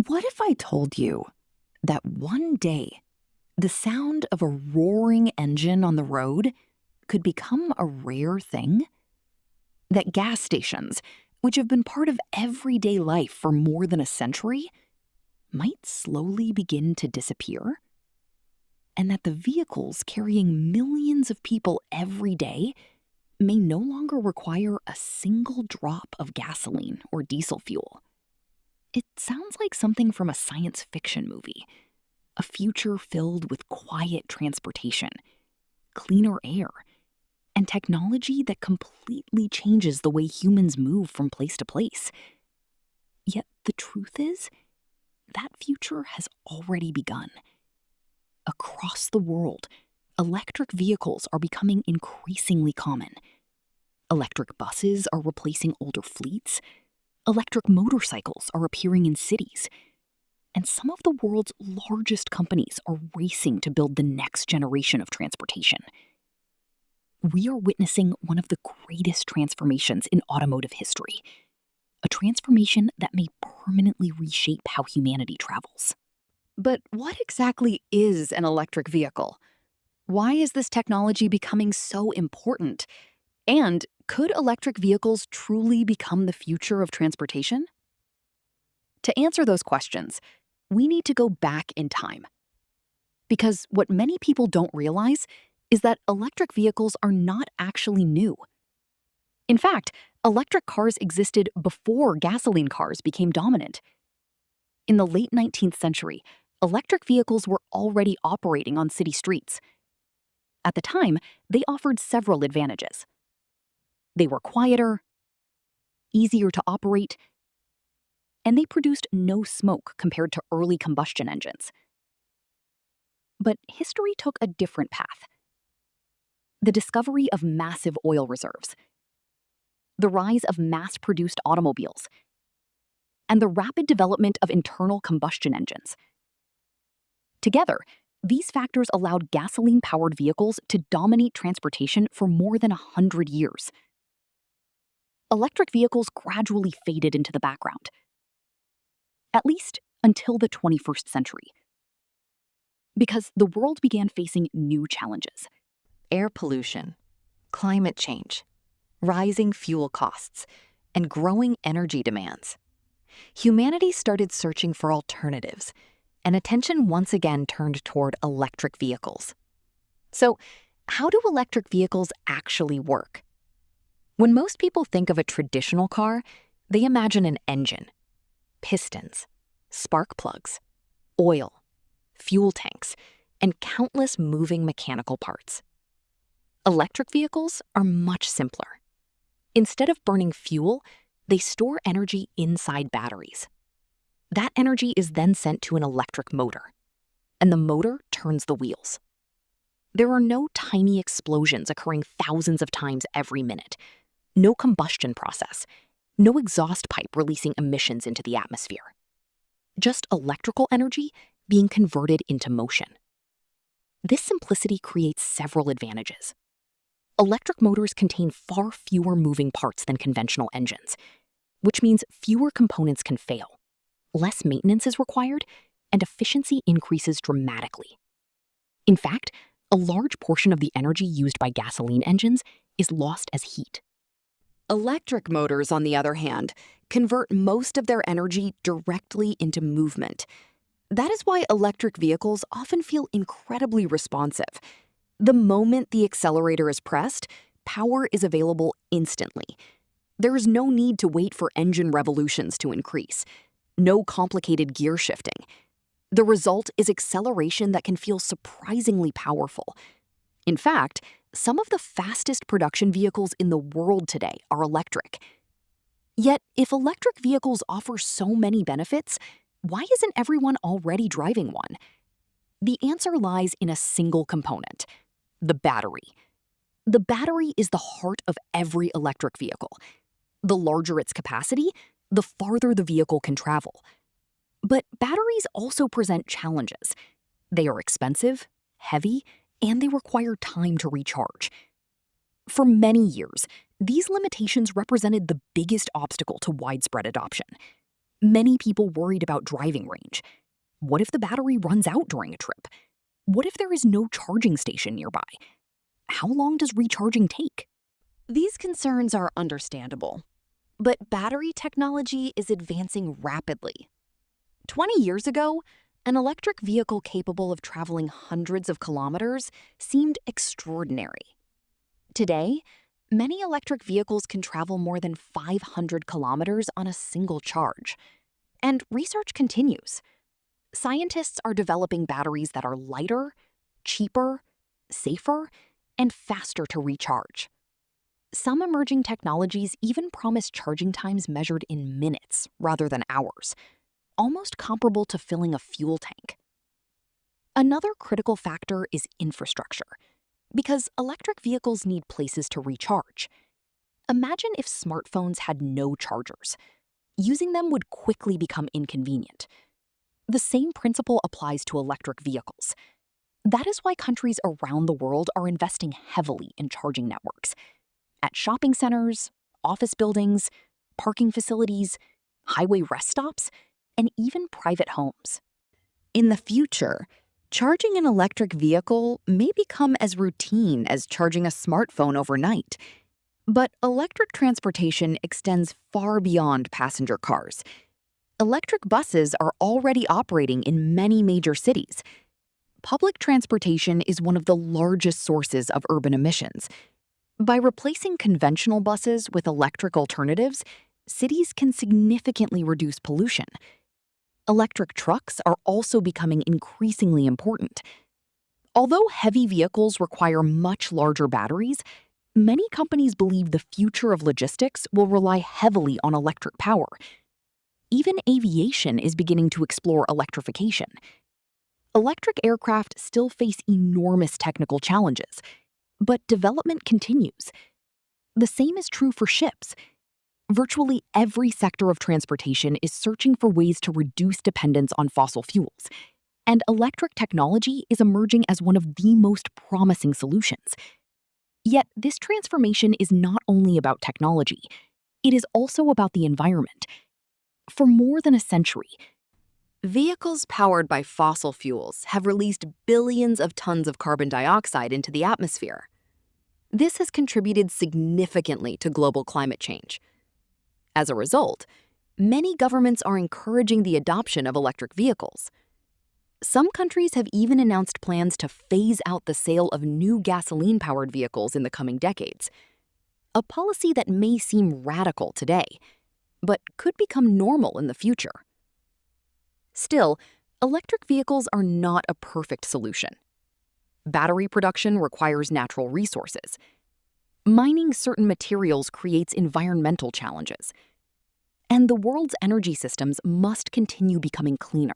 What if I told you that one day the sound of a roaring engine on the road could become a rare thing? That gas stations, which have been part of everyday life for more than a century, might slowly begin to disappear? And that the vehicles carrying millions of people every day may no longer require a single drop of gasoline or diesel fuel? It sounds like something from a science fiction movie. A future filled with quiet transportation, cleaner air, and technology that completely changes the way humans move from place to place. Yet the truth is, that future has already begun. Across the world, electric vehicles are becoming increasingly common. Electric buses are replacing older fleets. Electric motorcycles are appearing in cities. And some of the world's largest companies are racing to build the next generation of transportation. We are witnessing one of the greatest transformations in automotive history, a transformation that may permanently reshape how humanity travels. But what exactly is an electric vehicle? Why is this technology becoming so important? And could electric vehicles truly become the future of transportation? To answer those questions, we need to go back in time. Because what many people don't realize is that electric vehicles are not actually new. In fact, electric cars existed before gasoline cars became dominant. In the late 19th century, electric vehicles were already operating on city streets. At the time, they offered several advantages. They were quieter, easier to operate, and they produced no smoke compared to early combustion engines. But history took a different path. The discovery of massive oil reserves, the rise of mass-produced automobiles, and the rapid development of internal combustion engines. Together, these factors allowed gasoline-powered vehicles to dominate transportation for more than 100 years. Electric vehicles gradually faded into the background, at least until the 21st century, because the world began facing new challenges. Air pollution, climate change, rising fuel costs, and growing energy demands. Humanity started searching for alternatives, and attention once again turned toward electric vehicles. So, how do electric vehicles actually work? When most people think of a traditional car, they imagine an engine, pistons, spark plugs, oil, fuel tanks, and countless moving mechanical parts. Electric vehicles are much simpler. Instead of burning fuel, they store energy inside batteries. That energy is then sent to an electric motor, and the motor turns the wheels. There are no tiny explosions occurring thousands of times every minute, no combustion process, no exhaust pipe releasing emissions into the atmosphere. Just electrical energy being converted into motion. This simplicity creates several advantages. Electric motors contain far fewer moving parts than conventional engines, which means fewer components can fail, less maintenance is required, and efficiency increases dramatically. In fact, a large portion of the energy used by gasoline engines is lost as heat. Electric motors, on the other hand, convert most of their energy directly into movement. That is why electric vehicles often feel incredibly responsive. The moment the accelerator is pressed, power is available instantly. There is no need to wait for engine revolutions to increase. No complicated gear shifting. The result is acceleration that can feel surprisingly powerful. In fact, some of the fastest production vehicles in the world today are electric. Yet, if electric vehicles offer so many benefits, why isn't everyone already driving one? The answer lies in a single component: the battery. The battery is the heart of every electric vehicle. The larger its capacity, the farther the vehicle can travel. But batteries also present challenges. They are expensive, heavy, and they require time to recharge. For many years, these limitations represented the biggest obstacle to widespread adoption. Many people worried about driving range. What if the battery runs out during a trip? What if there is no charging station nearby? How long does recharging take? These concerns are understandable, but battery technology is advancing rapidly. 20 years ago, an electric vehicle capable of traveling hundreds of kilometers seemed extraordinary. Today, many electric vehicles can travel more than 500 kilometers on a single charge. And research continues. Scientists are developing batteries that are lighter, cheaper, safer, and faster to recharge. Some emerging technologies even promise charging times measured in minutes rather than hours, almost comparable to filling a fuel tank. Another critical factor is infrastructure, because electric vehicles need places to recharge. Imagine if smartphones had no chargers. Using them would quickly become inconvenient. The same principle applies to electric vehicles. That is why countries around the world are investing heavily in charging networks. At shopping centers, office buildings, parking facilities, highway rest stops, and even private homes. In the future, charging an electric vehicle may become as routine as charging a smartphone overnight. But electric transportation extends far beyond passenger cars. Electric buses are already operating in many major cities. Public transportation is one of the largest sources of urban emissions. By replacing conventional buses with electric alternatives, cities can significantly reduce pollution. Electric trucks are also becoming increasingly important. Although heavy vehicles require much larger batteries, many companies believe the future of logistics will rely heavily on electric power. Even aviation is beginning to explore electrification. Electric aircraft still face enormous technical challenges, but development continues. The same is true for ships. Virtually every sector of transportation is searching for ways to reduce dependence on fossil fuels, and electric technology is emerging as one of the most promising solutions. Yet, this transformation is not only about technology, it is also about the environment. For more than a century, vehicles powered by fossil fuels have released billions of tons of carbon dioxide into the atmosphere. This has contributed significantly to global climate change. As a result, many governments are encouraging the adoption of electric vehicles. Some countries have even announced plans to phase out the sale of new gasoline-powered vehicles in the coming decades, a policy that may seem radical today, but could become normal in the future. Still, electric vehicles are not a perfect solution. Battery production requires natural resources. Mining certain materials creates environmental challenges. And the world's energy systems must continue becoming cleaner.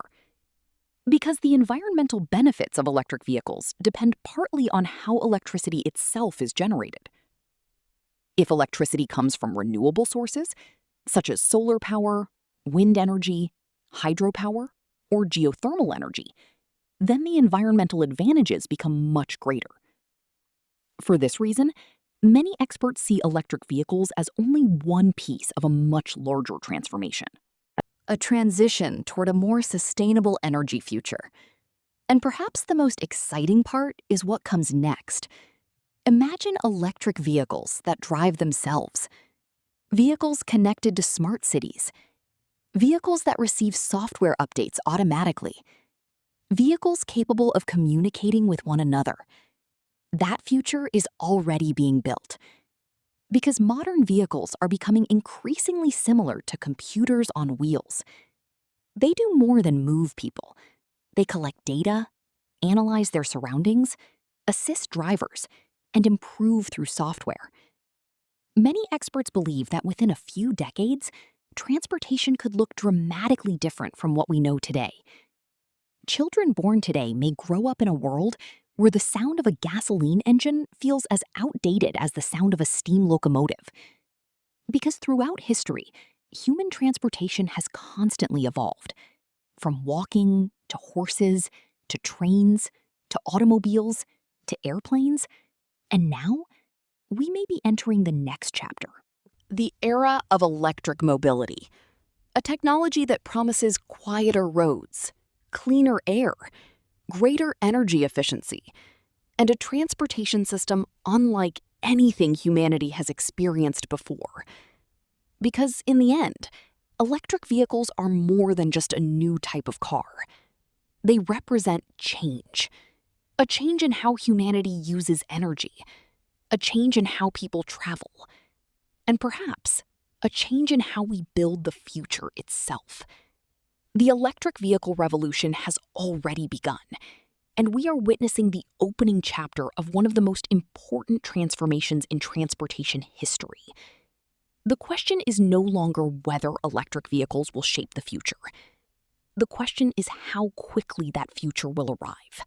Because the environmental benefits of electric vehicles depend partly on how electricity itself is generated. If electricity comes from renewable sources, such as solar power, wind energy, hydropower, or geothermal energy, then the environmental advantages become much greater. For this reason, many experts see electric vehicles as only one piece of a much larger transformation. A transition toward a more sustainable energy future. And perhaps the most exciting part is what comes next. Imagine electric vehicles that drive themselves. Vehicles connected to smart cities. Vehicles that receive software updates automatically. Vehicles capable of communicating with one another. That future is already being built. Because modern vehicles are becoming increasingly similar to computers on wheels. They do more than move people. They collect data, analyze their surroundings, assist drivers, and improve through software. Many experts believe that within a few decades, transportation could look dramatically different from what we know today. Children born today may grow up in a world where the sound of a gasoline engine feels as outdated as the sound of a steam locomotive. Because throughout history, human transportation has constantly evolved. From walking, to horses, to trains, to automobiles, to airplanes, and now we may be entering the next chapter, the era of electric mobility. A technology that promises quieter roads, cleaner air, greater energy efficiency, and a transportation system unlike anything humanity has experienced before. Because in the end, electric vehicles are more than just a new type of car. They represent change. A change in how humanity uses energy. A change in how people travel. And perhaps a change in how we build the future itself. The electric vehicle revolution has already begun, and we are witnessing the opening chapter of one of the most important transformations in transportation history. The question is no longer whether electric vehicles will shape the future. The question is how quickly that future will arrive.